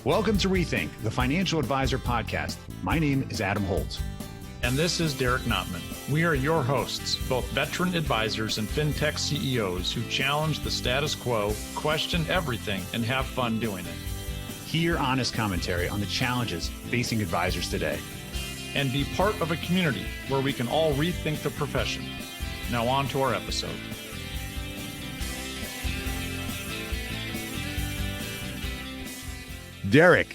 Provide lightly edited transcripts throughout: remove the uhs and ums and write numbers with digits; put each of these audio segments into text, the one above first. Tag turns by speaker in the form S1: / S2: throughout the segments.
S1: Welcome to Rethink, the Financial Advisor Podcast. My name is Adam Holtz.
S2: And this is Derek Notman. We are your hosts, both veteran advisors and fintech CEOs who challenge the status quo, question everything, and have fun doing it.
S1: Hear honest commentary on the challenges facing advisors today.
S2: And be part of a community where we can all rethink the profession. Now on to our episode.
S1: Derek,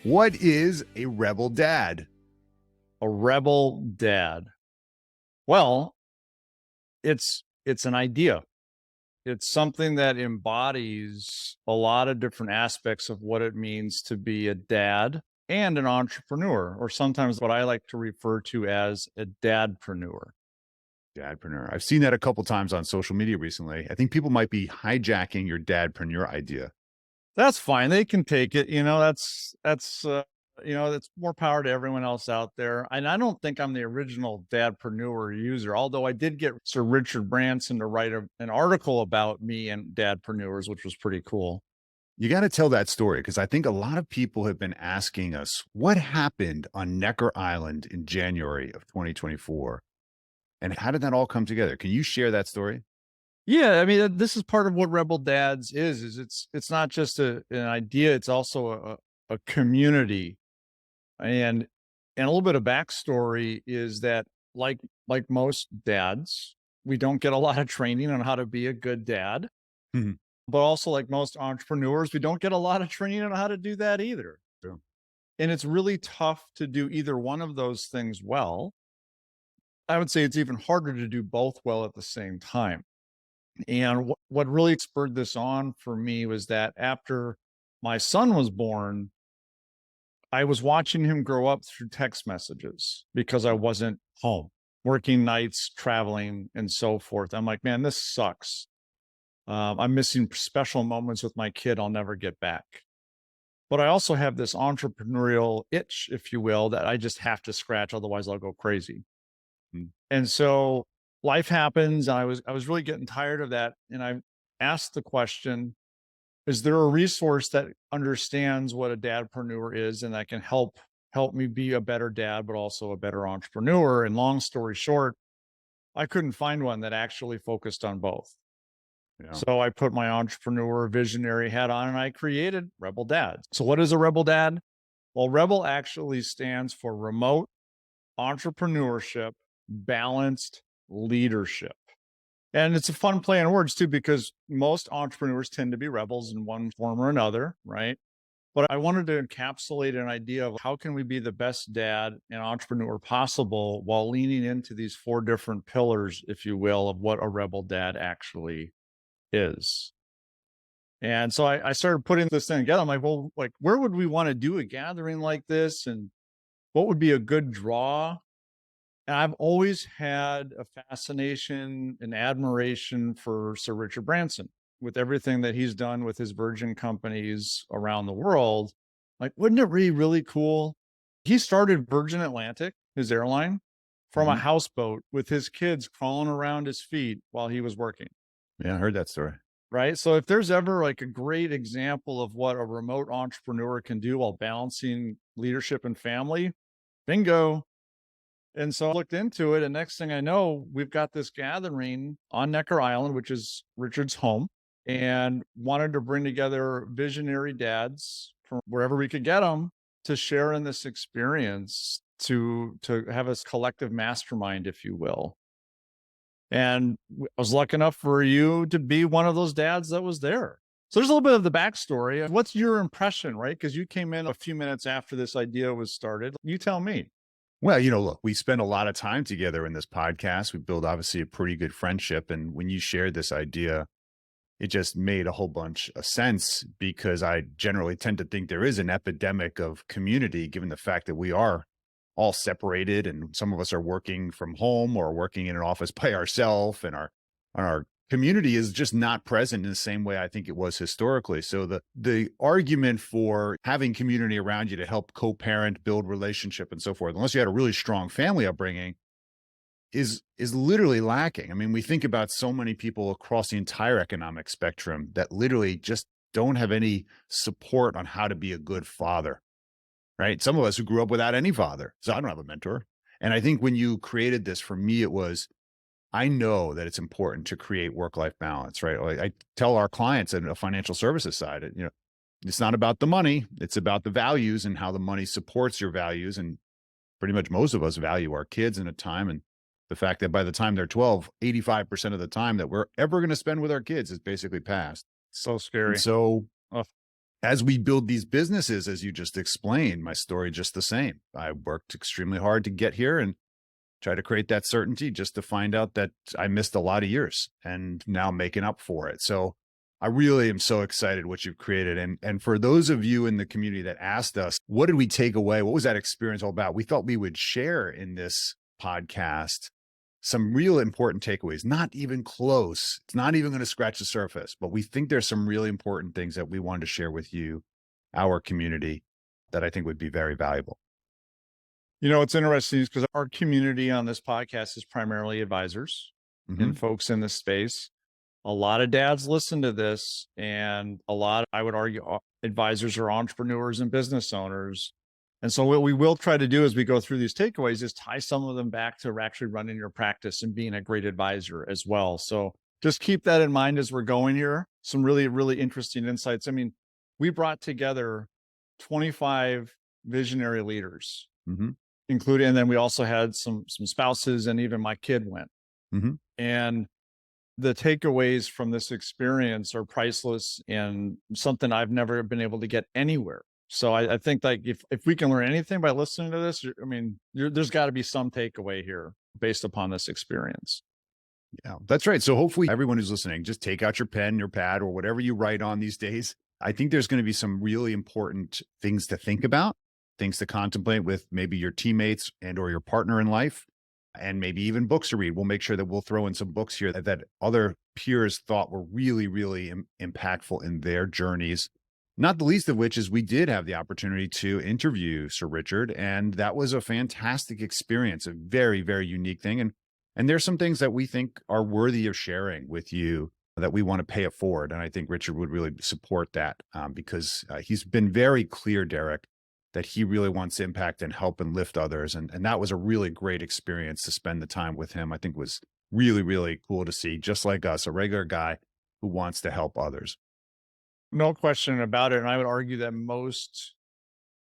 S1: what is a REBL Dad?
S2: A REBL Dad. Well, it's an idea. It's something that embodies a lot of different aspects of what it means to be a dad and an entrepreneur, or sometimes what I like to refer to as a dadpreneur.
S1: Dadpreneur. I've seen that a couple times on social media recently. I think people might be hijacking your dadpreneur idea.
S2: That's fine. They can take it. That's more power to everyone else out there. And I don't think I'm the original dadpreneur user, although I did get Sir Richard Branson to write an article about me and dadpreneurs, which was pretty cool.
S1: You got to tell that story because I think a lot of people have been asking us what happened on Necker Island in January of 2024 and how did that all come together? Can you share that story?
S2: Yeah, I mean, this is part of what REBL Dads is it's not just an idea, it's also a community. And a little bit of backstory is that like most dads, we don't get a lot of training on how to be a good dad. Mm-hmm. But also like most entrepreneurs, we don't get a lot of training on how to do that either.
S1: True.
S2: And it's really tough to do either one of those things well. I would say it's even harder to do both well at the same time. And what really spurred this on for me was that after my son was born, I was watching him grow up through text messages because I wasn't home, working nights, traveling, and so forth. I'm like, man, this sucks. I'm missing special moments with my kid I'll never get back. But I also have this entrepreneurial itch, if you will, that I just have to scratch, otherwise I'll go crazy. And so life happens. And I was really getting tired of that. And I asked the question, is there a resource that understands what a dadpreneur is and that can help me be a better dad, but also a better entrepreneur? And long story short, I couldn't find one that actually focused on both. Yeah. So I put my entrepreneur visionary hat on and I created REBL Dad. So what is a REBL Dad? Well, REBL actually stands for Remote Entrepreneurship Balanced Leadership. And it's a fun play on words too, because most entrepreneurs tend to be rebels in one form or another, right? But I wanted to encapsulate an idea of how can we be the best dad and entrepreneur possible while leaning into these 4 different pillars, if you will, of what a REBL Dad actually is. And so I started putting this thing together. I'm like, well, where would we want to do a gathering like this? And what would be a good draw? And I've always had a fascination and admiration for Sir Richard Branson with everything that he's done with his Virgin companies around the world. Like, wouldn't it be really cool? He started Virgin Atlantic, his airline, from a houseboat with his kids crawling around his feet while he was working.
S1: Yeah, I heard that story.
S2: Right. So if there's ever a great example of what a remote entrepreneur can do while balancing leadership and family, bingo. And so I looked into it, and next thing I know, we've got this gathering on Necker Island, which is Richard's home, and wanted to bring together visionary dads from wherever we could get them to share in this experience, to have a collective mastermind, if you will. And I was lucky enough for you to be one of those dads that was there. So there's a little bit of the backstory. What's your impression, right? Because you came in a few minutes after this idea was started. You tell me.
S1: Well, look, we spend a lot of time together in this podcast. We build obviously a pretty good friendship. And when you shared this idea, it just made a whole bunch of sense because I generally tend to think there is an epidemic of community, given the fact that we are all separated and some of us are working from home or working in an office by ourselves, and our community is just not present in the same way I think it was historically. So the argument for having community around you to help co-parent, build relationship and so forth, unless you had a really strong family upbringing, is literally lacking. I mean, we think about so many people across the entire economic spectrum that literally just don't have any support on how to be a good father, right? Some of us who grew up without any father. So I don't have a mentor. And I think when you created this, for me, it was, I know that it's important to create work-life balance, right? Like I tell our clients in a financial services side, it's not about the money. It's about the values and how the money supports your values. And pretty much most of us value our kids in a time. And the fact that by the time they're 12, 85% of the time that we're ever going to spend with our kids is basically past.
S2: So
S1: And
S2: scary.
S1: so
S2: Ugh.
S1: as we build these businesses, as you just explained, my story just the same. I worked extremely hard to get here and try to create that certainty just to find out that I missed a lot of years and now making up for it. So I really am so excited what you've created. And for those of you in the community that asked us, what did we take away? What was that experience all about? We thought we would share in this podcast some real important takeaways, not even close. It's not even going to scratch the surface, but we think there's some really important things that we wanted to share with you, our community, that I think would be very valuable.
S2: What's interesting is because our community on this podcast is primarily advisors and folks in this space. A lot of dads listen to this, and a lot, I would argue, advisors are entrepreneurs and business owners. And so what we will try to do as we go through these takeaways is tie some of them back to actually running your practice and being a great advisor as well. So just keep that in mind as we're going here. Some really, really interesting insights. I mean, we brought together 25 visionary leaders, including, and then we also had some spouses, and even my kid went. And the takeaways from this experience are priceless and something I've never been able to get anywhere. So I think like if we can learn anything by listening to this, I mean, there's got to be some takeaway here based upon this experience.
S1: Yeah, that's right. So hopefully everyone who's listening, just take out your pen, your pad, or whatever you write on these days. I think there's going to be some really important things to think about, things to contemplate with maybe your teammates and or your partner in life, and maybe even books to read. We'll make sure that we'll throw in some books here that other peers thought were really, really impactful in their journeys. Not the least of which is we did have the opportunity to interview Sir Richard, and that was a fantastic experience, a very, very unique thing. And there's some things that we think are worthy of sharing with you that we want to pay it forward. And I think Richard would really support that because he's been very clear, Derek, that he really wants to impact and help and lift others. And that was a really great experience to spend the time with him. I think it was really, really cool to see, just like us, a regular guy who wants to help others.
S2: No question about it. And I would argue that most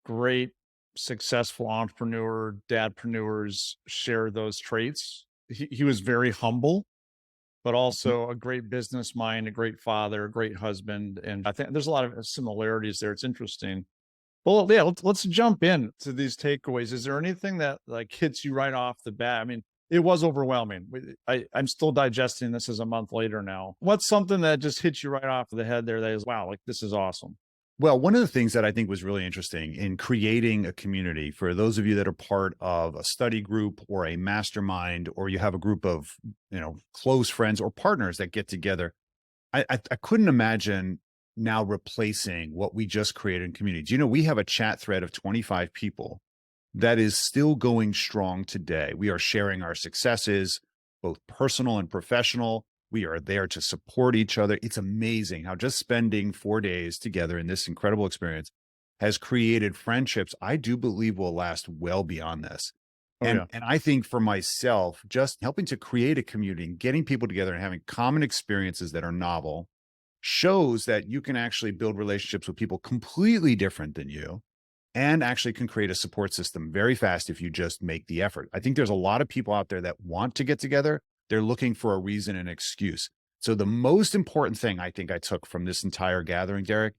S2: great, successful entrepreneur, dadpreneurs share those traits. He was very humble, but also a great business mind, a great father, a great husband. And I think there's a lot of similarities there. It's interesting. Well, yeah, let's jump in to these takeaways. Is there anything that like hits you right off the bat? I mean, it was overwhelming. I'm still digesting this as a month later now. What's something that just hits you right off the head there that is, wow, like this is awesome?
S1: Well, one of the things that I think was really interesting in creating a community, for those of you that are part of a study group or a mastermind, or you have a group of, close friends or partners that get together, I couldn't imagine now replacing what we just created in community. Do you know, we have a chat thread of 25 people that is still going strong today. We are sharing our successes, both personal and professional. We are there to support each other. It's amazing how just spending 4 days together in this incredible experience has created friendships I do believe will last well beyond this. And I think for myself, just helping to create a community and getting people together and having common experiences that are novel shows that you can actually build relationships with people completely different than you, and actually can create a support system very fast if you just make the effort. I think there's a lot of people out there that want to get together. They're looking for a reason and excuse. So the most important thing I think I took from this entire gathering, Derek,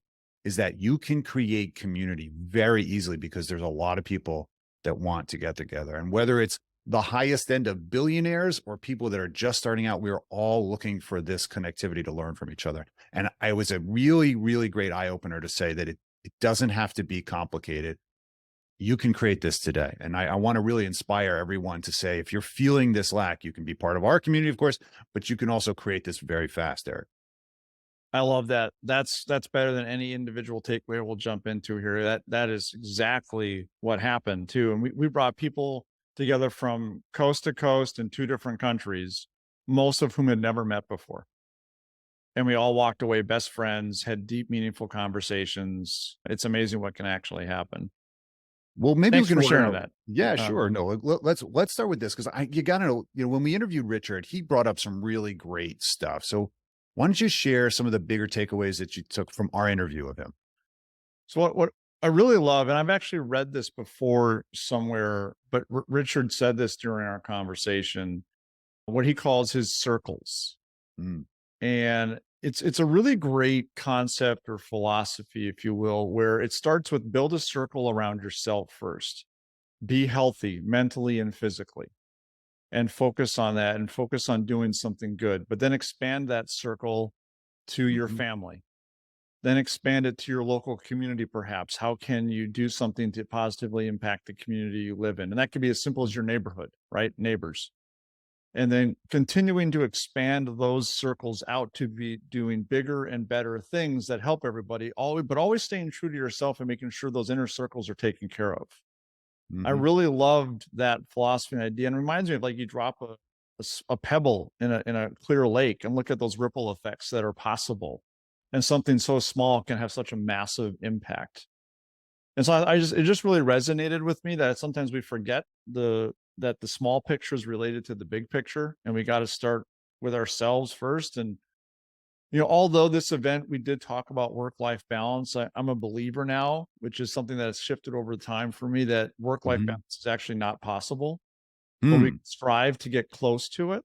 S1: is that you can create community very easily because there's a lot of people that want to get together. And whether it's the highest end of billionaires or people that are just starting out, we're all looking for this connectivity to learn from each other. And it was a really, really great eye opener to say that it doesn't have to be complicated. You can create this today. And I want to really inspire everyone to say, if you're feeling this lack, you can be part of our community, of course, but you can also create this very fast, Eric.
S2: I love that. That's better than any individual takeaway we'll jump into here. That is exactly what happened too. And we brought people together from coast to coast in 2 different countries, most of whom had never met before. and we all walked away best friends, had deep, meaningful conversations. It's amazing what can actually happen.
S1: Well, maybe we
S2: Thanks
S1: can
S2: for
S1: order
S2: sharing
S1: out.
S2: that.
S1: Yeah,
S2: Um,
S1: sure. No, let's start with this because you got to know, when we interviewed Richard, he brought up some really great stuff. So why don't you share some of the bigger takeaways that you took from our interview of him?
S2: So what I really love, and I've actually read this before somewhere, but Richard said this during our conversation, what he calls his circles.
S1: Mm,
S2: And it's a really great concept or philosophy, if you will, where it starts with build a circle around yourself first. Be healthy mentally and physically, and focus on that and focus on doing something good, but then expand that circle to your
S1: mhm,
S2: family. Then expand it to your local community, perhaps. How can you do something to positively impact the community you live in? And that could be as simple as your neighborhood, right? Neighbors. And then continuing to expand those circles out to be doing bigger and better things that help everybody, but always staying true to yourself and making sure those inner circles are taken care of. I
S1: mhm.
S2: really loved that philosophy and idea, and it reminds me of like you drop a pebble in a clear lake and look at those ripple effects that are possible. And something so small can have such a massive impact. And so it just really resonated with me that sometimes we forget that the small picture is related to the big picture, and we got to start with ourselves first. And although this event we did talk about work-life balance, I'm a believer now, which is something that has shifted over time for me, that work-life
S1: Mhm.
S2: balance is actually not possible, but we
S1: Hmm.
S2: strive to get close to it.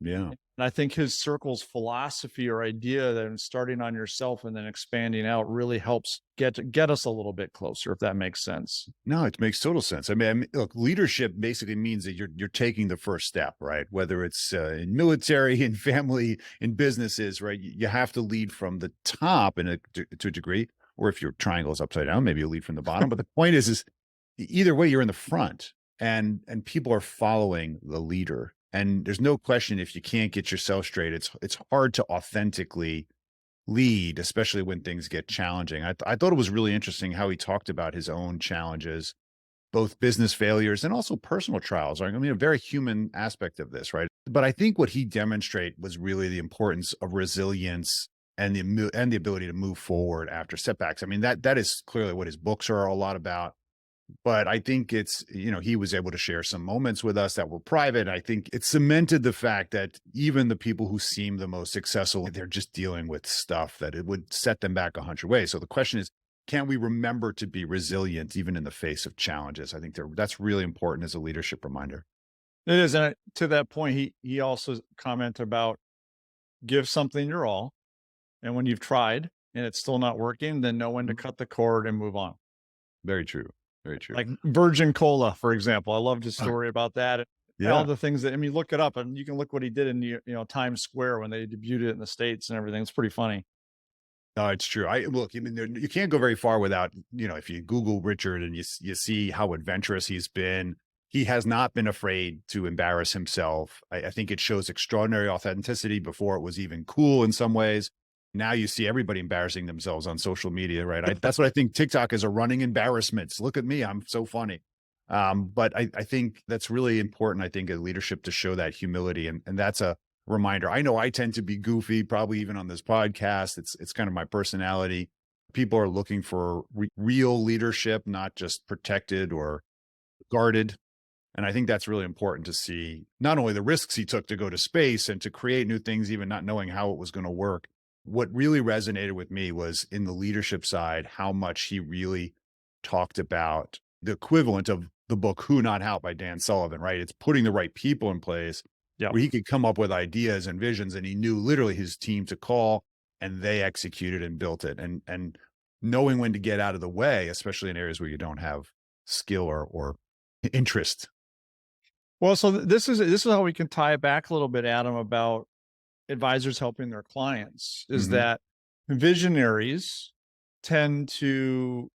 S1: Yeah.
S2: And I think his circle's philosophy or idea that starting on yourself and then expanding out really helps get us a little bit closer, if that makes sense.
S1: No, it makes total sense. I mean, look, leadership basically means that you're taking the first step, right? Whether it's in military, in family, in businesses, right? You have to lead from the top to a degree, or if your triangle is upside down, maybe you lead from the bottom. But the point is either way, you're in the front, and people are following the leader. And there's no question if you can't get yourself straight, it's hard to authentically lead, especially when things get challenging. I thought it was really interesting how he talked about his own challenges, both business failures and also personal trials. I mean, a very human aspect of this, right? But I think what he demonstrated was really the importance of resilience and the ability to move forward after setbacks. I mean, that is clearly what his books are a lot about. But I think it's, he was able to share some moments with us that were private. I think it cemented the fact that even the people who seem the most successful, they're just dealing with stuff that it would set them back 100 ways. So the question is, can we remember to be resilient even in the face of challenges? I think that's really important as a leadership reminder.
S2: It is. And to that point, he also commented about give something your all. And when you've tried and it's still not working, then know when to
S1: Mhm.
S2: cut the cord and move on.
S1: Very true. Very true.
S2: Like Virgin Cola, for example. I loved his story about that. And all
S1: Yeah.
S2: the things that, I mean, look it up and you can look what he did in Times Square when they debuted it in the States and everything. It's pretty funny.
S1: No, it's true. I mean, you can't go very far without, if you Google Richard and you see how adventurous he's been. He has not been afraid to embarrass himself. I think it shows extraordinary authenticity before it was even cool in some ways. Now you see everybody embarrassing themselves on social media, right? That's what I think TikTok is, a running embarrassments. Look at me, I'm so funny. But I think that's really important. I think in leadership to show that humility, and that's a reminder. I know I tend to be goofy, probably even on this podcast. It's kind of my personality. People are looking for real leadership, not just protected or guarded. And I think that's really important to see not only the risks he took to go to space and to create new things, even not knowing how it was going to work. What really resonated with me was in the leadership side, how much he really talked about the equivalent of the book Who Not How by Dan Sullivan, right? It's putting the right people in place
S2: Yeah.
S1: where he could come up with ideas and visions, and he knew literally his team to call, and they executed and built it. And knowing when to get out of the way, especially in areas where you don't have skill or interest.
S2: Well, so this is how we can tie it back a little bit, Adam, about advisors helping their clients is
S1: Mhm.
S2: that visionaries tend to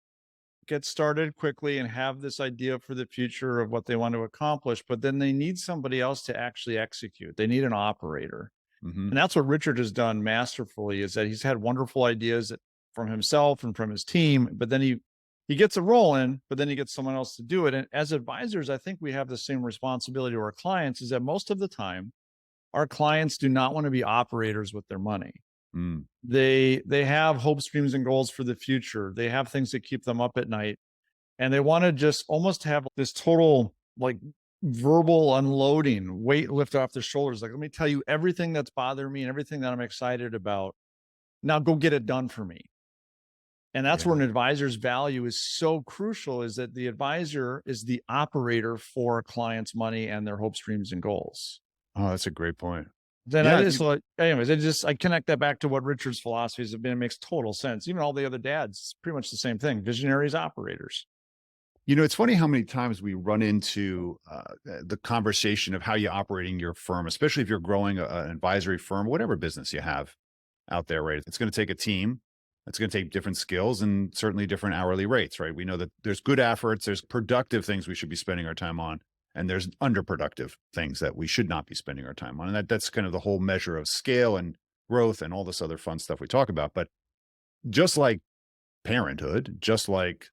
S2: get started quickly and have this idea for the future of what they want to accomplish, but then they need somebody else to actually execute. They need an operator.
S1: Mhm.
S2: And that's what Richard has done masterfully, is that he's had wonderful ideas from himself and from his team, but then he gets it rolling, but then he gets someone else to do it. And as advisors, I think we have the same responsibility to our clients, is that most of the time our clients do not want to be operators with their money.
S1: Mm.
S2: They have hopes, dreams, and goals for the future. They have things that keep them up at night. And they want to just almost have this total like verbal unloading, weight lift off their shoulders. Like, let me tell you everything that's bothering me and everything that I'm excited about. Now go get it done for me. And that's where
S1: Yeah.
S2: an advisor's value is so crucial, is that the advisor is the operator for a client's money and their hopes, dreams, and goals.
S1: Oh, that's a great point.
S2: Then I
S1: Yeah.
S2: just like, anyways, I connect that back to what Richard's philosophies have been. It makes total sense. Even all the other dads, pretty much the same thing. Visionaries, operators.
S1: It's funny how many times we run into the conversation of how you're operating your firm, especially if you're growing an advisory firm, whatever business you have out there, right? It's going to take a team. It's going to take different skills and certainly different hourly rates, right? We know that there's good efforts, there's productive things we should be spending our time on, and there's underproductive things that we should not be spending our time on. And that's kind of the whole measure of scale and growth and all this other fun stuff we talk about. But just like parenthood, just like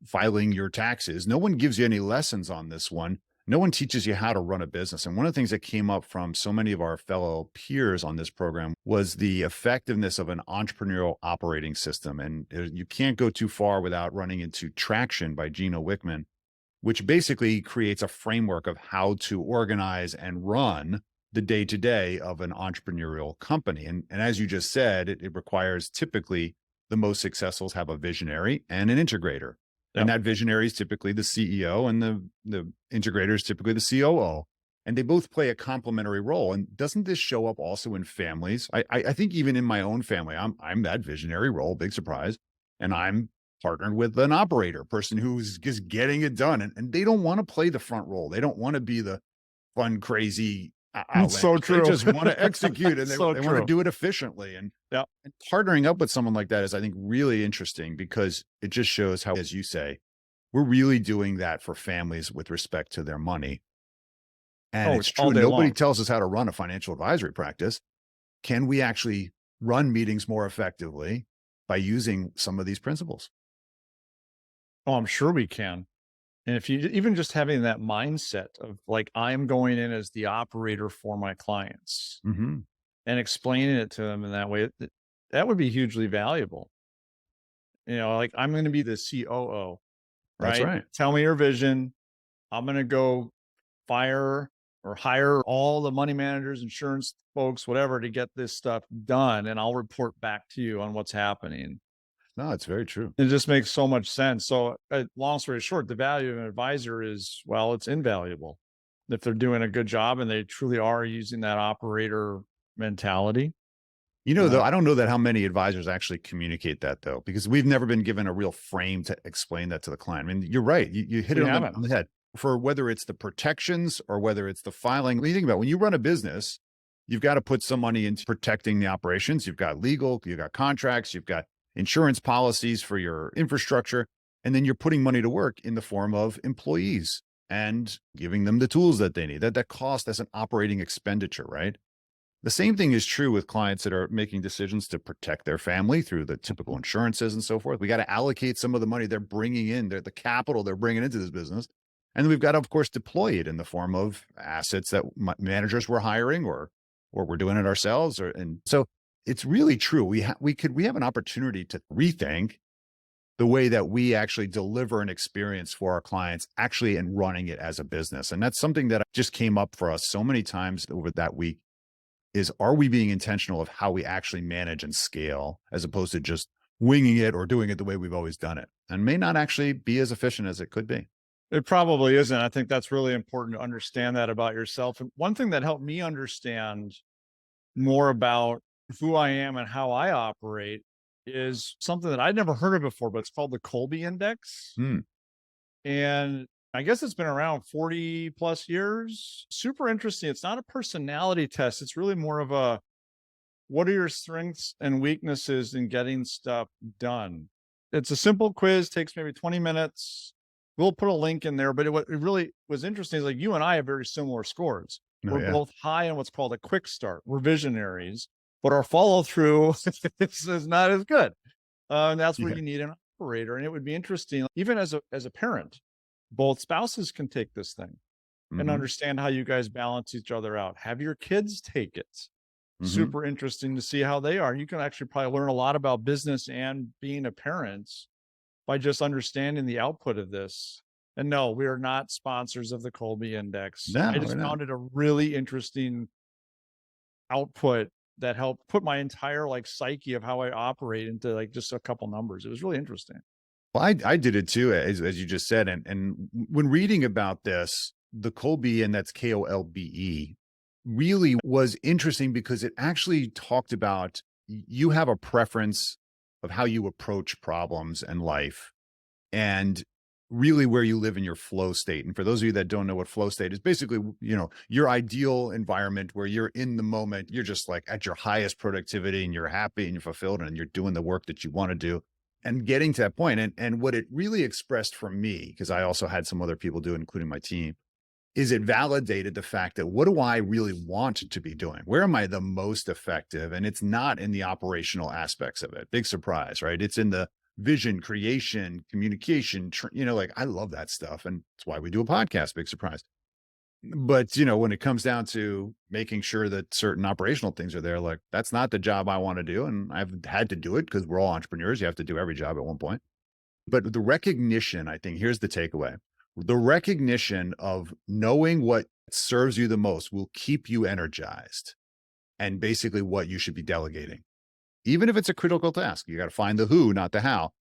S1: filing your taxes, no one gives you any lessons on this one. No one teaches you how to run a business. And one of the things that came up from so many of our fellow peers on this program was the effectiveness of an entrepreneurial operating system. And you can't go too far without running into Traction by Gino Wickman, which basically creates a framework of how to organize and run the day-to-day of an entrepreneurial company. And as you just said, it requires typically the most successful have a visionary and an integrator.
S2: Yep.
S1: And that visionary is typically the CEO and the integrator is typically the COO. And they both play a complementary role. And doesn't this show up also in families? I think even in my own family, I'm that visionary role, big surprise. And I'm partnered with an operator, person who's just getting it done. And they don't want to play the front role. They don't want to be the fun, crazy outlet.
S2: So true.
S1: They just want to execute and they
S2: So
S1: want
S2: true.
S1: to do it efficiently. And partnering up with someone like that is, I think, really interesting because it just shows how, as you say, we're really doing that for families with respect to their money. And it's true. Nobody tells us how to run a financial advisory practice. Can we actually run meetings more effectively by using some of these principles?
S2: Oh, I'm sure we can. And if you even just having that mindset of like, I'm going in as the operator for my clients
S1: Mm-hmm.
S2: and explaining it to them in that way, that would be hugely valuable. Like I'm going to be the COO, right?
S1: That's right.
S2: Tell me your vision. I'm going to go fire or hire all the money managers, insurance folks, whatever, to get this stuff done. And I'll report back to you on what's happening.
S1: No, it's very true.
S2: It just makes so much sense. So long story short, the value of an advisor is, well, it's invaluable if they're doing a good job and they truly are using that operator mentality.
S1: Though, I don't know that how many advisors actually communicate that, though, because we've never been given a real frame to explain that to the client. I mean, you're right. You hit it on the head. For whether it's the protections or whether it's the filing, when you think about it, when you run a business, you've got to put some money into protecting the operations. You've got legal, you've got contracts, you've got insurance policies for your infrastructure, and then you're putting money to work in the form of employees and giving them the tools that they need. That cost as an operating expenditure, right? The same thing is true with clients that are making decisions to protect their family through the typical insurances and so forth. We got to allocate some of the money they're bringing in, the capital they're bringing into this business. And then we've got to, of course, deploy it in the form of assets that managers we're hiring or we're doing it ourselves. And so it's really true. We have an opportunity to rethink the way that we actually deliver an experience for our clients, actually, and running it as a business. And that's something that just came up for us so many times over that week. Are we being intentional of how we actually manage and scale as opposed to just winging it or doing it the way we've always done it, and may not actually be as efficient as it could be?
S2: It probably isn't. I think that's really important to understand that about yourself. And one thing that helped me understand more about who I am and how I operate is something that I'd never heard of before, but it's called the Colby Index. And I guess it's been around 40 plus years. Super interesting. It's not a personality test. It's really more of a, what are your strengths and weaknesses in getting stuff done? It's a simple quiz, takes maybe 20 minutes. We'll put a link in there, but what it really was interesting is like you and I have very similar scores. We're both high in what's called a quick start. We're visionaries, but our follow through is not as good. And that's where you need an operator. And it would be interesting, even as a parent, both spouses can take this thing and understand how you guys balance each other out. Have your kids take it
S1: Hmm.
S2: super interesting to see how they are. You can actually probably learn a lot about business and being a parent by just understanding the output of this. And no, we are not sponsors of the Colby Index.
S1: No,
S2: I
S1: we're
S2: just
S1: not.
S2: found it a really interesting output that helped put my entire like psyche of how I operate into like just a couple numbers. It was really interesting.
S1: Well, I did it too, as you just said. And when reading about this, the Kolbe, and that's Kolbe, really was interesting because it actually talked about you have a preference of how you approach problems and life, and really where you live in your flow state. And for those of you that don't know what flow state is, basically, your ideal environment where you're in the moment, you're just like at your highest productivity and you're happy and you're fulfilled and you're doing the work that you want to do and getting to that point. And what it really expressed for me, because I also had some other people do it, including my team, is it validated the fact that what do I really want to be doing? Where am I the most effective? And it's not in the operational aspects of it. Big surprise, right? It's in the vision, creation, communication, like I love that stuff. And that's why we do a podcast, big surprise. But, when it comes down to making sure that certain operational things are there, like that's not the job I want to do. And I've had to do it because we're all entrepreneurs. You have to do every job at one point. But the recognition, I think, here's the takeaway. The recognition of knowing what serves you the most will keep you energized and basically what you should be delegating. Even if it's a critical task, you got to find the who, not the how.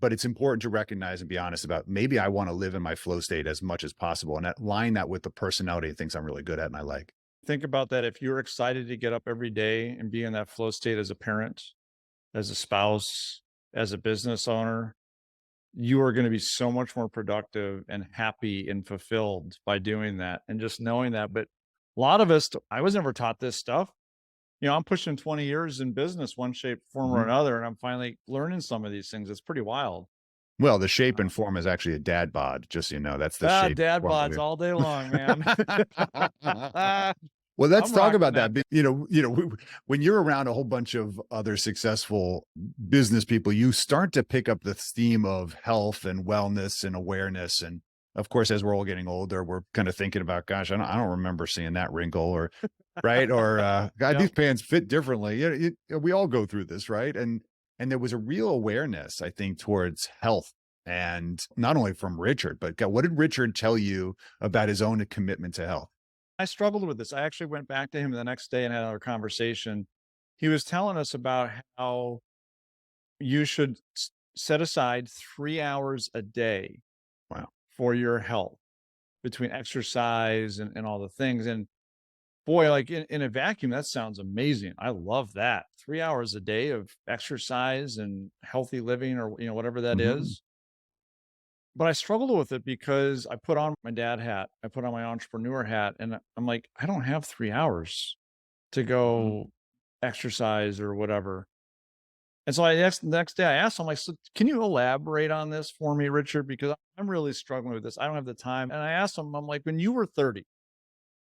S1: But it's important to recognize and be honest about maybe I want to live in my flow state as much as possible and align that with the personality and things I'm really good at and I like.
S2: Think about that. If you're excited to get up every day and be in that flow state as a parent, as a spouse, as a business owner, you are going to be so much more productive and happy and fulfilled by doing that and just knowing that. But a lot of us, I was never taught this stuff. I'm pushing 20 years in business, one shape, form, or
S1: Mhm.
S2: another, and I'm finally learning some of these things. It's pretty wild.
S1: Well, the shape and form is actually a dad bod, just so you know. That's the shape.
S2: Dad
S1: Form
S2: bods all day long, man.
S1: Well, let's
S2: I'm
S1: talk
S2: rocking
S1: about that.
S2: that.
S1: When you're around a whole bunch of other successful business people, you start to pick up the theme of health and wellness and awareness. And of course, as we're all getting older, we're kind of thinking about, gosh, I don't remember seeing that wrinkle or right. Or God,
S2: Yep.
S1: these pants fit differently. We all go through this, right? And there was a real awareness, I think, towards health. And not only from Richard, but God, what did Richard tell you about his own commitment to health?
S2: I struggled with this. I actually went back to him the next day and had another conversation. He was telling us about how you should set aside 3 hours a day
S1: Wow.
S2: for your health between exercise and all the things. And boy, like in a vacuum, that sounds amazing. I love that. 3 hours a day of exercise and healthy living or, whatever that
S1: Mhm.
S2: is. But I struggled with it because I put on my dad hat, I put on my entrepreneur hat, and I'm like, I don't have 3 hours to
S1: Mhm.
S2: go exercise or whatever. And so the next day I asked him, like, so can you elaborate on this for me, Richard? Because I'm really struggling with this. I don't have the time. And I asked him, I'm like, when you were 30,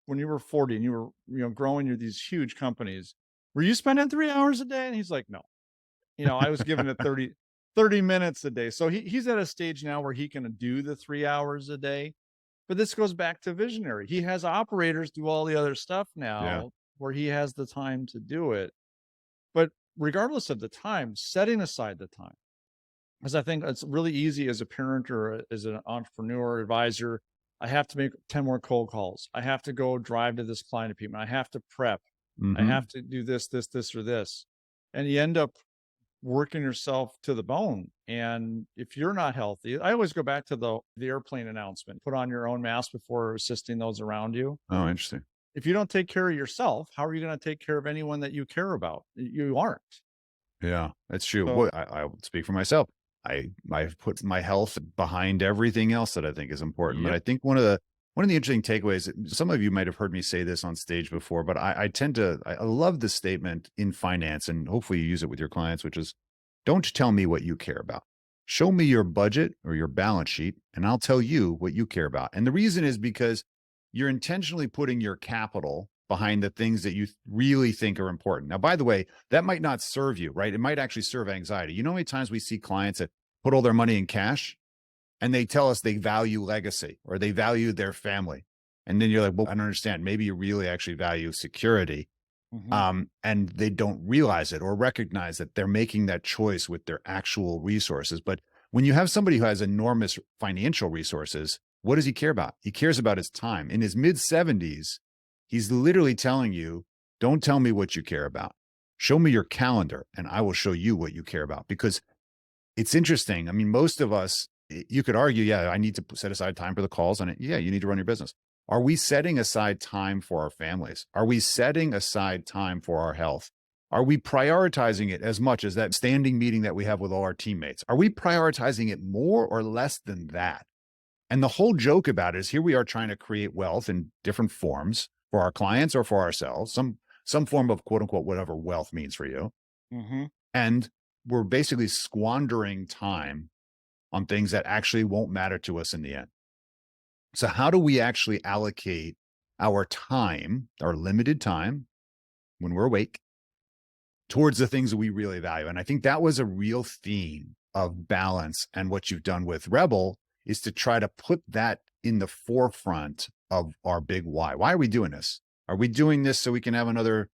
S2: when you were 40 and you were, growing these huge companies, were you spending 3 hours a day? And he's like, no, I was giving it 30 minutes a day. So he's at a stage now where he can do the 3 hours a day. But this goes back to visionary. He has operators do all the other stuff
S1: Yeah.
S2: now where he has the time to do it. But regardless of the time, setting aside the time, because I think it's really easy as a parent or as an entrepreneur advisor. I have to make 10 more cold calls. I have to go drive to this client appointment. I have to prep. I
S1: Mhm.
S2: have to do this, or this. And you end up working yourself to the bone. And if you're not healthy, I always go back to the airplane announcement, put on your own mask before assisting those around you.
S1: Oh, interesting.
S2: If you don't take care of yourself, how are you going to take care of anyone that you care about? You aren't.
S1: Yeah, that's true.
S2: So
S1: Boy, I'll speak for myself. I've put my health behind everything else that I think is important. But
S2: yep.
S1: I think one of the interesting takeaways, some of you might have heard me say this on stage before, but I tend to I love the statement in finance, and hopefully you use it with your clients, which is don't tell me what you care about. Show me your budget or your balance sheet, and I'll tell you what you care about. And the reason is because you're intentionally putting your capital behind the things that you really think are important. Now, by the way, that might not serve you, right? It might actually serve anxiety. You know how many times we see clients that put all their money in cash and they tell us they value legacy or they value their family. And then you're like, well, I don't understand. Maybe you really actually value security.
S2: Hmm.
S1: And they don't realize it or recognize that they're making that choice with their actual resources. But when you have somebody who has enormous financial resources, what does he care about? He cares about his time. In his mid 70s, he's literally telling you, don't tell me what you care about. Show me your calendar and I will show you what you care about. Because it's interesting. I mean, most of us, you could argue, yeah, I need to set aside time for the calls on it. Yeah, you need to run your business. Are we setting aside time for our families? Are we setting aside time for our health? Are we prioritizing it as much as that standing meeting that we have with all our teammates? Are we prioritizing it more or less than that? And the whole joke about it is here we are trying to create wealth in different forms for our clients or for ourselves, some form of quote unquote, whatever wealth means for you.
S2: Hmm.
S1: And we're basically squandering time on things that actually won't matter to us in the end. So how do we actually allocate our time, our limited time when we're awake, towards the things that we really value? And I think that was a real theme of balance. And what you've done with Rebel is to try to put that in the forefront of our big why. Why are we doing this? Are we doing this so we can have another,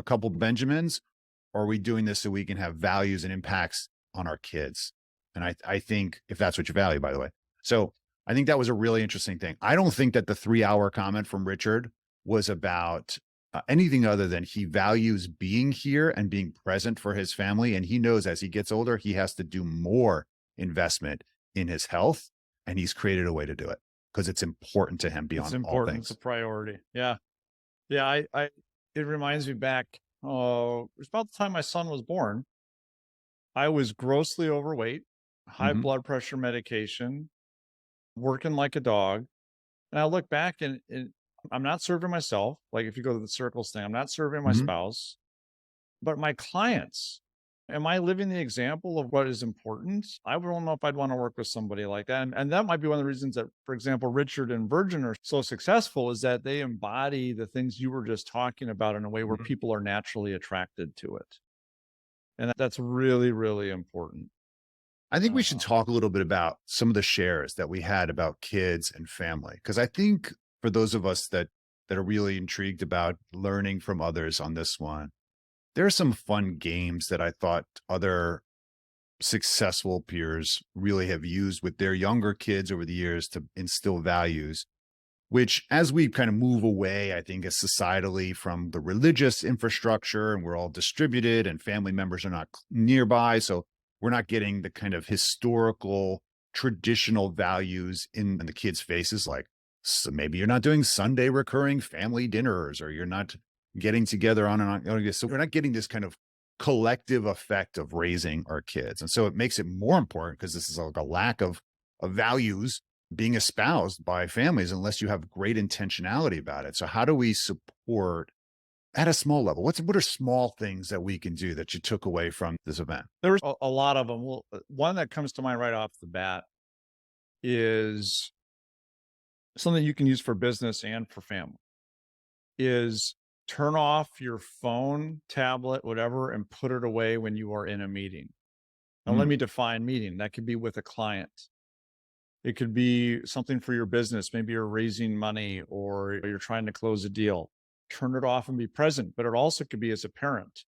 S1: couple Benjamins? Or are we doing this so we can have values and impacts on our kids? And I think if that's what you value, by the way. So I think that was a really interesting thing. I don't think that the 3-hour comment from Richard was about anything other than he values being here and being present for his family. And he knows as he gets older, he has to do more investment in his health. And he's created a way to do it because it's important to him
S2: It's
S1: beyond all
S2: important. It's a
S1: things.
S2: priority. Yeah. Yeah. It reminds me back, it was about the time my son was born. I was grossly overweight, high
S1: Mm-hmm.
S2: blood pressure medication, working like a dog. And I look back and I'm not serving myself. Like if you go to the circles thing, I'm not serving my
S1: Mm-hmm.
S2: spouse, but my clients. Am I living the example of what is important? I don't know if I'd want to work with somebody like that. And that might be one of the reasons that, for example, Richard and Virgin are so successful is that they embody the things you were just talking about in a way where
S1: Mm-hmm.
S2: people are naturally attracted to it. And that's really, really important.
S1: I think we should
S2: Uh,
S1: talk a little bit about some of the shares that we had about kids and family. Because I think for those of us that are really intrigued about learning from others on this one, there are some fun games that I thought other successful peers really have used with their younger kids over the years to instill values, which as we kind of move away, I think, as societally from the religious infrastructure and we're all distributed and family members are not nearby. So we're not getting the kind of historical, traditional values in the kids' faces. Like, so maybe you're not doing Sunday recurring family dinners or you're not getting together on and on. So we're not getting this kind of collective effect of raising our kids. And so it makes it more important because this is like a lack of values being espoused by families unless you have great intentionality about it. So how do we support at a small level? What are small things that we can do that you took away from this event?
S2: there's a lot of them. Well, one that comes to mind right off the bat is something you can use for business and for family is turn off your phone, tablet, whatever, and put it away when you are in a meeting. Now, let
S1: Mm,
S2: me define meeting. That could be with a client. It could be something for your business. Maybe you're raising money or you're trying to close a deal. Turn it off and be present. But it also could be as a parent.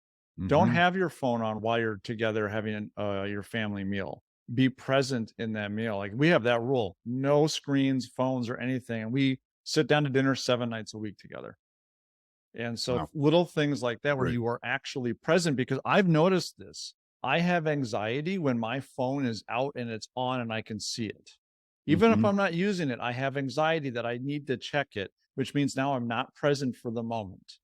S2: Don't
S1: hmm
S2: have your phone on while you're together having your family meal. Be present in that meal. Like we have that rule: no screens, phones, or anything. And we sit down to dinner 7 nights a week together. And so
S1: Wow.
S2: little things like that where
S1: Great.
S2: you are actually present, because I've noticed this. I have anxiety when my phone is out and it's on and I can see it. Even if
S1: Hmm
S2: I'm not using it, I have anxiety that I need to check it, which means now I'm not present for the moment.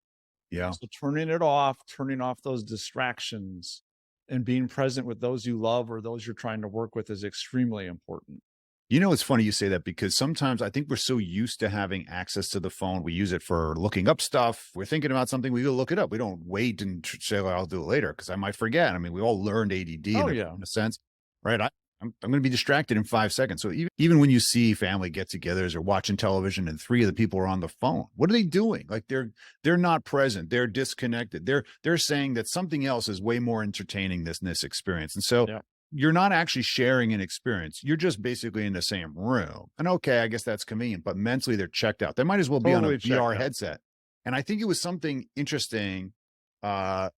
S1: Yeah.
S2: So turning off those distractions and being present with those you love or those you're trying to work with is extremely important.
S1: It's funny you say that because sometimes I think we're so used to having access to the phone. We use it for looking up stuff. We're thinking about something, we go look it up. We don't wait and say, well, I'll do it later because I might forget. I mean, we all learned ADD
S2: Oh,
S1: in
S2: yeah.
S1: a sense, right? I'm going to be distracted in 5 seconds. So even when you see family get-togethers or watching television and 3 of the people are on the phone, what are they doing? Like they're not present. They're disconnected. They're saying that something else is way more entertaining than this experience. And so
S2: Yeah.
S1: you're not actually sharing an experience. You're just basically in the same room. And okay, I guess that's convenient, but mentally they're checked out. They might as well be on a
S2: Totally checked
S1: VR
S2: out.
S1: headset. And I think it was something interesting uh,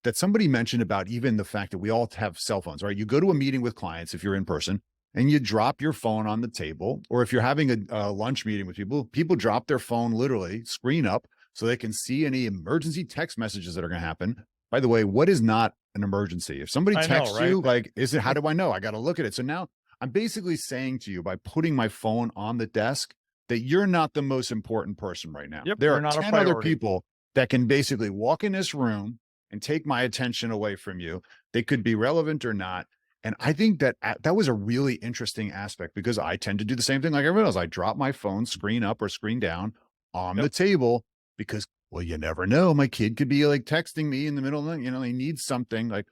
S1: that somebody mentioned about even the fact that we all have cell phones, right? You go to a meeting with clients if you're in person and you drop your phone on the table, or if you're having a lunch meeting with people, people drop their phone literally screen up so they can see any emergency text messages that are going to happen. By the way, what is not an emergency? If somebody
S2: I know,
S1: texts
S2: right?
S1: you, like, how do I know? I got to look at it. So now I'm basically saying to you by putting my phone on the desk that you're not the most important person right now.
S2: Yep,
S1: There
S2: you're
S1: are
S2: not a
S1: 10 other
S2: priority.
S1: people that can basically walk in this room and take my attention away from you. They could be relevant or not. And I think that that was a really interesting aspect because I tend to do the same thing like everyone else. I drop my phone screen up or screen down on
S2: Yep.
S1: the table because, well, you never know. My kid could be like texting me in the middle of the night, they need something like,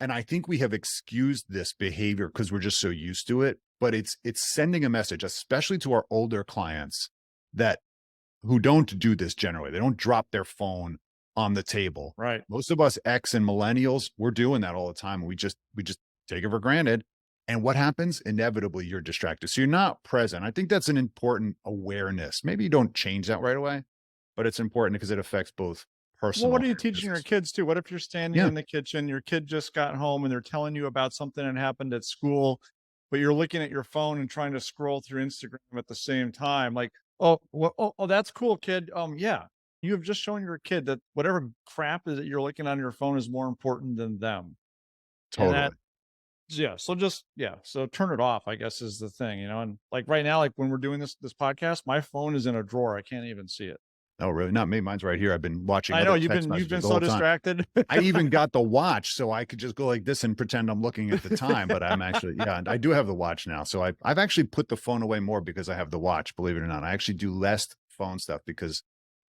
S1: and I think we have excused this behavior because we're just so used to it. But it's sending a message, especially to our older clients that who don't do this generally. They don't drop their phone on the table.
S2: Right.
S1: Most of us X and millennials, we're doing that all the time. We just take it for granted. And what happens? Inevitably, you're distracted. So you're not present. I think that's an important awareness. Maybe you don't change that right away, but it's important because it affects both
S2: Well, what
S1: personal
S2: are you
S1: and
S2: teaching your
S1: business.
S2: kids too? What if you're standing
S1: Yeah,
S2: in the kitchen, your kid just got home and they're telling you about something that happened at school, but you're looking at your phone and trying to scroll through Instagram at the same time? Like, oh, that's cool, kid. Yeah, you have just shown your kid that whatever crap is that you're looking on your phone is more important than them. And that,
S1: totally.
S2: yeah. So just, yeah. So turn it off, I guess, is the thing, And like right now, like when we're doing this podcast, my phone is in a drawer. I can't even see it.
S1: Oh, really? Not me. Mine's right here. I've been watching
S2: I know
S1: other
S2: you've
S1: text
S2: been
S1: messages the
S2: so
S1: whole time.
S2: distracted.
S1: I even got the watch so I could just go like this and pretend I'm looking at the time, but I'm actually, yeah, I do have the watch now. So I've actually put the phone away more because I have the watch, believe it or not. I actually do less phone stuff because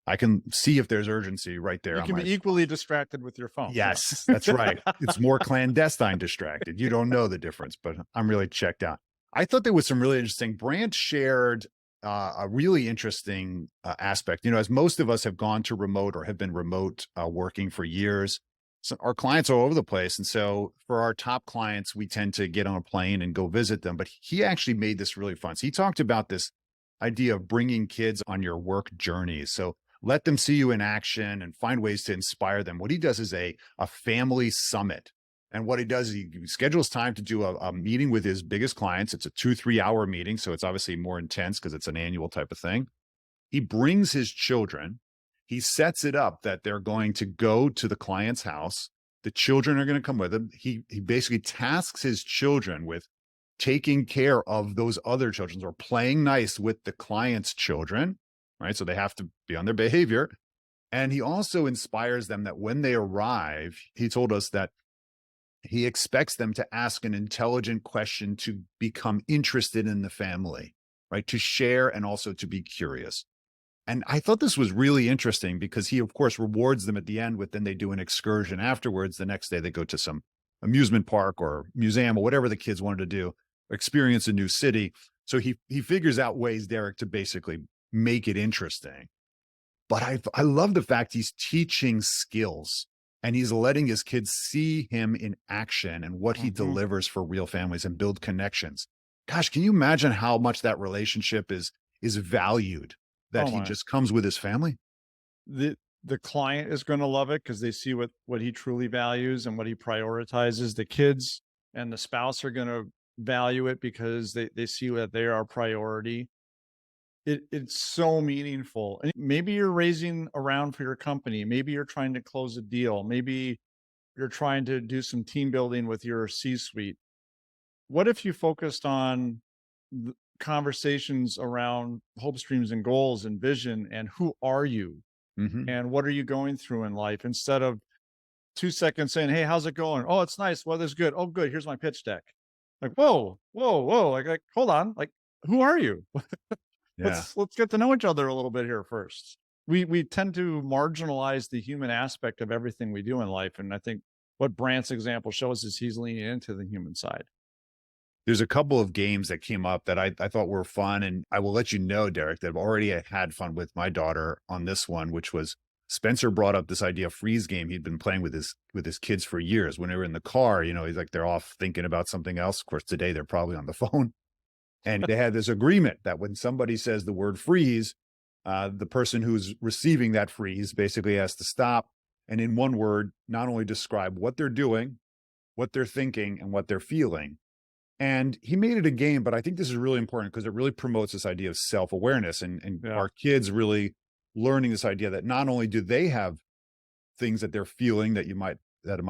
S1: I can see if there's urgency right there
S2: You
S1: on
S2: can
S1: my
S2: be equally distracted with your phone.
S1: Yes, that's right. It's more clandestine distracted. You don't know the difference, but I'm really checked out. I thought there was some really interesting. Brant shared a really interesting aspect. As most of us have gone to remote or have been remote working for years, so our clients are all over the place. And so for our top clients, we tend to get on a plane and go visit them. But he actually made this really fun. So he talked about this idea of bringing kids on your work journeys. So let them see you in action and find ways to inspire them. What he does is a family summit. And what he does is he schedules time to do a meeting with his biggest clients. It's a 2-3 hour meeting. So it's obviously more intense because it's an annual type of thing. He brings his children. He sets it up that they're going to go to the client's house. The children are going to come with him. He basically tasks his children with taking care of those other children or playing nice with the client's children, right? So they have to be on their behavior. And he also inspires them that when they arrive, he told us that he expects them to ask an intelligent question to become interested in the family, right? To share and also to be curious. And I thought this was really interesting because he, of course, rewards them at the end with then they do an excursion afterwards. The next day they go to some amusement park or museum or whatever the kids wanted to do, experience a new city. So he figures out ways, Derek, to basically make it interesting. But I love the fact he's teaching skills and he's letting his kids see him in action and what he
S2: Mhm.
S1: delivers for real families and build connections. Gosh, can you imagine how much that relationship is valued that
S2: Oh
S1: he
S2: my.
S1: just comes with his family?
S2: The client is going to love it because they see what he truly values and what he prioritizes. The kids and the spouse are going to value it because they see that they are a priority. It's so meaningful. And maybe you're raising around for your company. Maybe you're trying to close a deal. Maybe you're trying to do some team building with your C-suite. What if you focused on conversations around hope streams and goals and vision and who are you
S1: Mhm.
S2: and what are you going through in life instead of 2 seconds saying, "Hey, how's it going? Oh, it's nice. Weather's good. Oh, good. Here's my pitch deck." Like, whoa, whoa, whoa. Like, hold on. Like, who are you?
S1: Yeah.
S2: Let's get to know each other a little bit here first. We tend to marginalize the human aspect of everything we do in life. And I think what Brant's example shows is he's leaning into the human side.
S1: There's a couple of games that came up that I thought were fun, and I will let you know, Derek, that I've already had fun with my daughter on this one, which was Spencer brought up this idea of freeze game he'd been playing with his kids for years. When they were in the car, he's like they're off thinking about something else. Of course, today they're probably on the phone. And they had this agreement that when somebody says the word freeze, The person who's receiving that freeze basically has to stop and in one word, not only describe what they're doing, what they're thinking, and what they're feeling. And he made it a game, but I think this is really important because it really promotes this idea of self-awareness and
S2: Yeah.
S1: our kids really learning this idea that not only do they have things that they're feeling that it might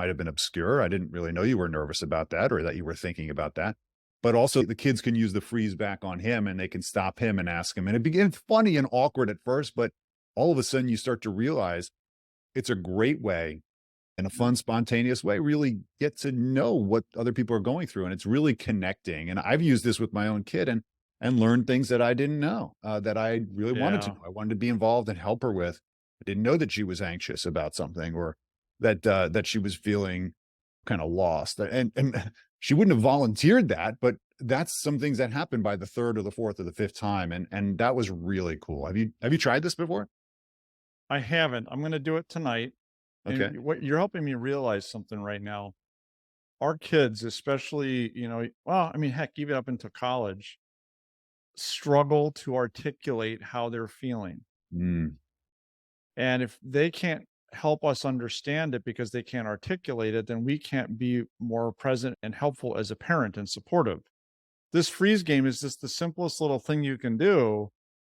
S1: have been obscure. I didn't really know you were nervous about that or that you were thinking about that. But also the kids can use the freeze back on him and they can stop him and ask him. And it begins funny and awkward at first, but all of a sudden you start to realize it's a great way, in a fun, spontaneous way, really get to know what other people are going through. And it's really connecting. And I've used this with my own kid and learned things that I didn't know, that I really wanted to
S2: Yeah.
S1: know. I wanted to be involved and help her with. I didn't know that she was anxious about something or that she was feeling kind of lost. And she wouldn't have volunteered that, but that's some things that happen by the third or the fourth or the fifth time. And that was really cool. Have you tried this before?
S2: I haven't. I'm going to do it tonight.
S1: Okay.
S2: And what you're helping me realize something right now. Our kids, especially, well, I mean, heck, even up into college, struggle to articulate how they're feeling.
S1: Mm,
S2: And if they can't help us understand it because they can't articulate it, then we can't be more present and helpful as a parent and supportive. This freeze game is just the simplest little thing you can do,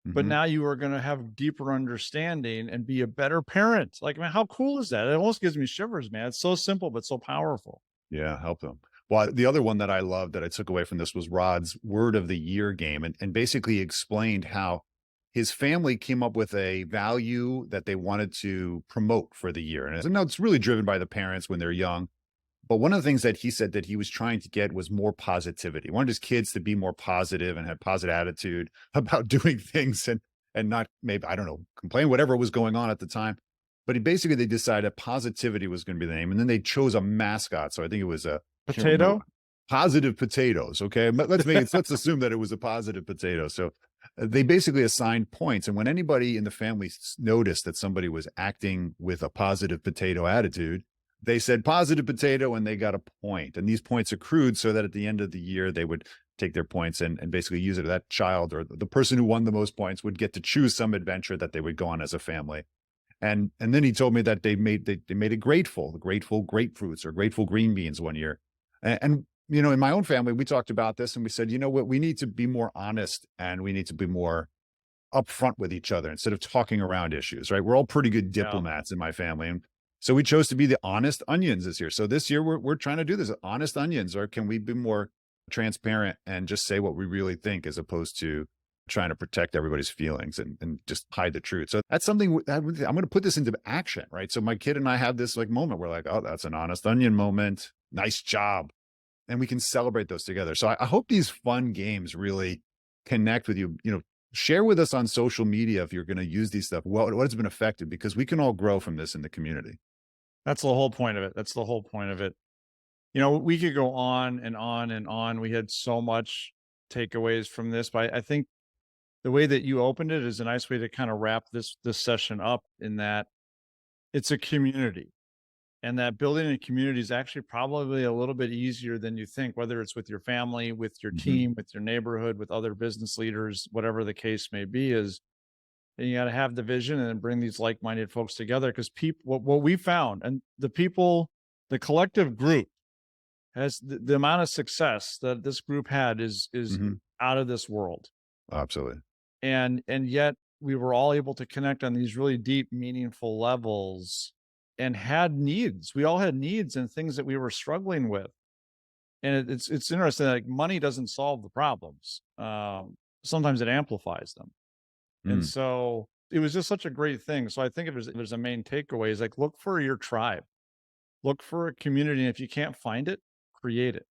S2: but
S1: mhm.
S2: now you are going to have deeper understanding and be a better parent. Like, man, how cool is that? It almost gives me shivers, man. It's so simple, but so powerful.
S1: Yeah, help them. Well, the other one that I loved that I took away from this was Rod's word of the year game and basically explained how his family came up with a value that they wanted to promote for the year. And no, it's really driven by the parents when they're young. But one of the things that he said that he was trying to get was more positivity. He wanted his kids to be more positive and have positive attitude about doing things and not maybe, I don't know, complain, whatever was going on at the time. But they decided positivity was going to be the name. And then they chose a mascot. So I think it was I can't remember.
S2: Potato?
S1: Positive potatoes. Okay. But let's assume that it was a positive potato. So they basically assigned points. And when anybody in the family noticed that somebody was acting with a positive potato attitude, they said positive potato and they got a point. And these points accrued so that at the end of the year, they would take their points and basically use it. That child or the person who won the most points would get to choose some adventure that they would go on as a family. And then he told me that they made it grateful, the grateful grapefruits or grateful green beans one year. And in my own family, we talked about this and we said, you know what, we need to be more honest and we need to be more upfront with each other instead of talking around issues, right? We're all pretty good
S2: Yeah.
S1: diplomats in my family. And so we chose to be the honest onions this year. So this year we're trying to do this, honest onions, or can we be more transparent and just say what we really think as opposed to trying to protect everybody's feelings and just hide the truth. So that's something I'm going to put this into action, right? So my kid and I have this like moment where like, oh, that's an honest onion moment. Nice job. And we can celebrate those together. So I hope these fun games really connect with you. Share with us on social media if you're going to use these stuff. What has been affected, because we can all grow from this in the community.
S2: That's the whole point of it. That's the whole point of it. We could go on and on and on. We had so much takeaways from this, but I think the way that you opened it is a nice way to kind of wrap this session up, in that it's a community, and that building a community is actually probably a little bit easier than you think, whether it's with your family, with your team, with your neighborhood, with other business leaders, whatever the case may be. Is you got to have the vision and bring these like-minded folks together, because what we found, and the collective group has the amount of success that this group had is
S1: Mhm.
S2: out of this world.
S1: Absolutely.
S2: And yet we were all able to connect on these really deep, meaningful levels, and had needs. We all had needs and things that we were struggling with. And it's interesting, like, money doesn't solve the problems. Sometimes it amplifies them. And
S1: Mm.
S2: so it was just such a great thing. So I think if there's a main takeaway, is like, look for your tribe, look for a community. And if you can't find it, create it.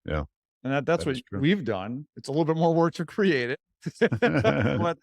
S1: Yeah,
S2: And that's
S1: that
S2: what
S1: is true.
S2: we've done. It's a little bit more work to create it. But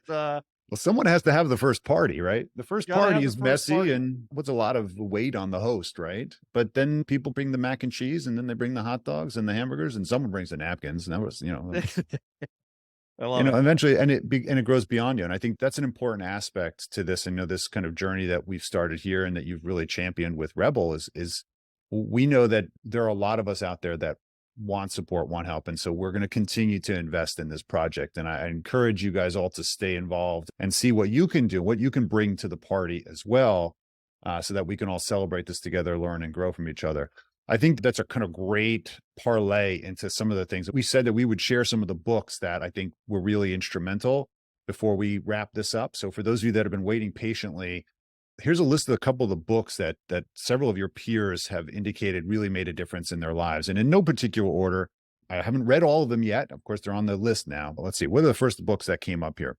S1: Well, someone has to have the first party, right? The first
S2: gotta
S1: party
S2: have the
S1: is
S2: first
S1: messy
S2: party.
S1: and puts a lot of weight on the host, right? But then people bring the mac and cheese, and then they bring the hot dogs and the hamburgers, and someone brings the napkins. And that was,
S2: I love it.
S1: eventually, and it grows beyond you. And I think that's an important aspect to this. And this kind of journey that we've started here, and that you've really championed with Rebel is we know that there are a lot of us out there that want support, want help. And so we're going to continue to invest in this project. And I encourage you guys all to stay involved and see what you can do, what you can bring to the party as well, so that we can all celebrate this together, learn and grow from each other. I think that's a kind of great parlay into some of the things that we said that we would share some of the books that I think were really instrumental before we wrap this up. So for those of you that have been waiting patiently, here's a list of a couple of the books that several of your peers have indicated really made a difference in their lives. And in no particular order, I haven't read all of them yet. Of course, they're on the list now. But let's see. What are the first books that came up here?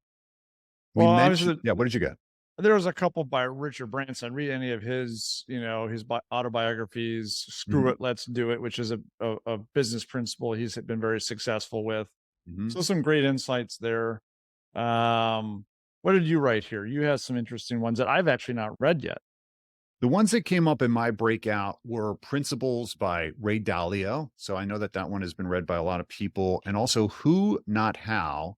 S1: We mentioned, what did you get?
S2: There was a couple by Richard Branson. Read any of his, his autobiographies. Screw It, Let's Do It, which is a business principle he's been very successful with. So some great insights there. What did you write here? You have some interesting ones that I've actually not read yet.
S1: The ones that came up in my breakout were Principles by Ray Dalio. So I know that one has been read by a lot of people. And also Who, Not How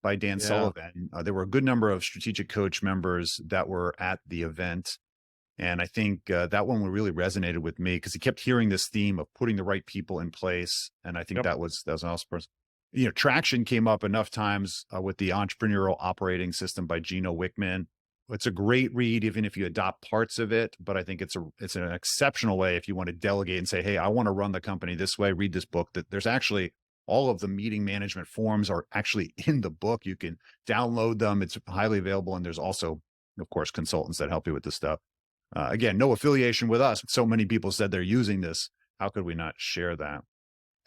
S1: by Dan Sullivan. There were a good number of Strategic Coach members that were at the event. And I think that one really resonated with me because he kept hearing this theme of putting the right people in place. And I think that was an awesome person. Traction came up enough times with the Entrepreneurial Operating System by Gino Wickman. It's a great read, even if you adopt parts of it. But I think it's an exceptional way if you want to delegate and say, hey, I want to run the company this way, read this book. That there's actually all of the meeting management forms are actually in the book. You can download them. It's highly available. And there's also, of course, consultants that help you with this stuff. Again, no affiliation with us. So many people said they're using this. How could we not share that?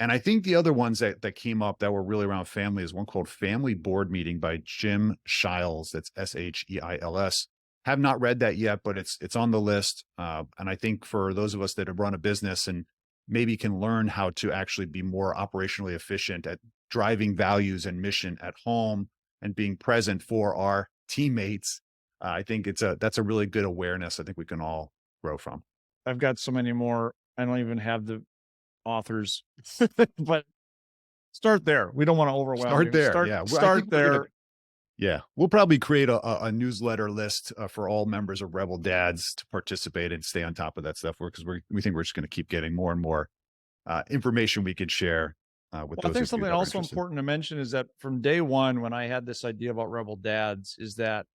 S1: And I think the other ones that came up that were really around family is one called Family Board Meeting by Jim Shiles. That's Sheils. Have not read that yet, but it's on the list. And I think for those of us that have run a business and maybe can learn how to actually be more operationally efficient at driving values and mission at home and being present for our teammates, I think that's a really good awareness I think we can all grow from.
S2: I've got so many more. I don't even have the authors, but start there. We don't want to overwhelm
S1: Start
S2: you.
S1: there.
S2: Start there.
S1: We'll probably create a newsletter list for all members of REBL Dads to participate and stay on top of that stuff because we think we're just going to keep getting more and more information we could share with those.
S2: I think something also important to mention is that from day one, when I had this idea about REBL Dads, is that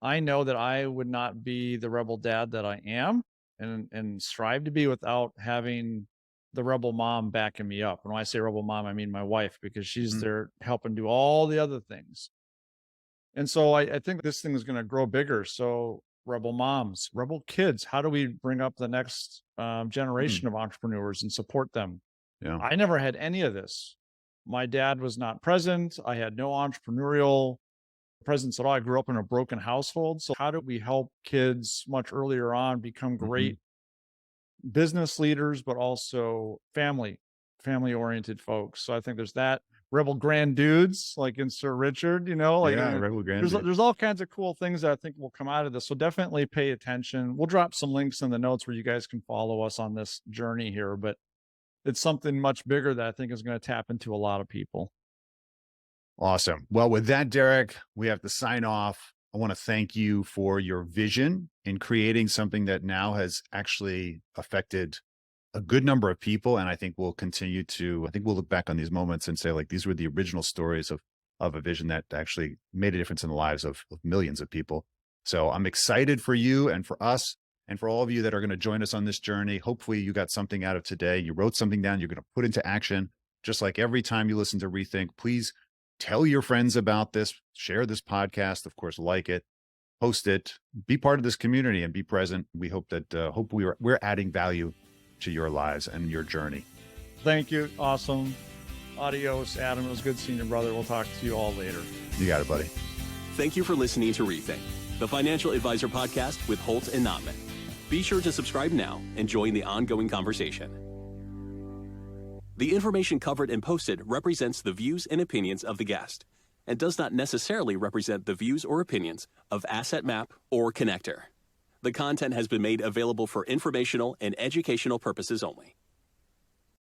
S2: I know that I would not be the REBL Dad that I am and strive to be without having the REBL mom backing me up. And when I say REBL mom, I mean my wife, because she's there helping do all the other things. And so I think this thing is going to grow bigger. So REBL moms, REBL kids, how do we bring up the next generation of entrepreneurs and support them?
S1: Yeah.
S2: I never had any of this. My dad was not present. I had no entrepreneurial presence at all. I grew up in a broken household. So how do we help kids much earlier on become great business leaders, but also family-oriented folks? So I think there's that. REBL Grand Dudes, like in Sir Richard,
S1: REBL Grand
S2: there's all kinds of cool things that I think will come out of this. So definitely pay attention. We'll drop some links in the notes where you guys can follow us on this journey here, but it's something much bigger that I think is going to tap into a lot of people.
S1: Awesome. Well, with that, Derek, we have to sign off. I want to thank you for your vision in creating something that now has actually affected a good number of people. And I think we'll look back on these moments and say, like, these were the original stories of a vision that actually made a difference in the lives of millions of people. So I'm excited for you and for us and for all of you that are going to join us on this journey. Hopefully you got something out of today. You wrote something down you're going to put into action. Just like every time you listen to Rethink, please tell your friends about this, share this podcast, of course, like it, post it, be part of this community and be present. We hope that we're adding value to your lives and your journey.
S2: Thank you. Awesome. Adios, Adam. It was good seeing you, brother. We'll talk to you all later.
S1: You got it, buddy.
S3: Thank you for listening to Rethink, the Financial Advisor Podcast with Holt and Notman. Be sure to subscribe now and join the ongoing conversation. The information covered and posted represents the views and opinions of the guest and does not necessarily represent the views or opinions of Asset Map or Connector. The content has been made available for informational and educational purposes only.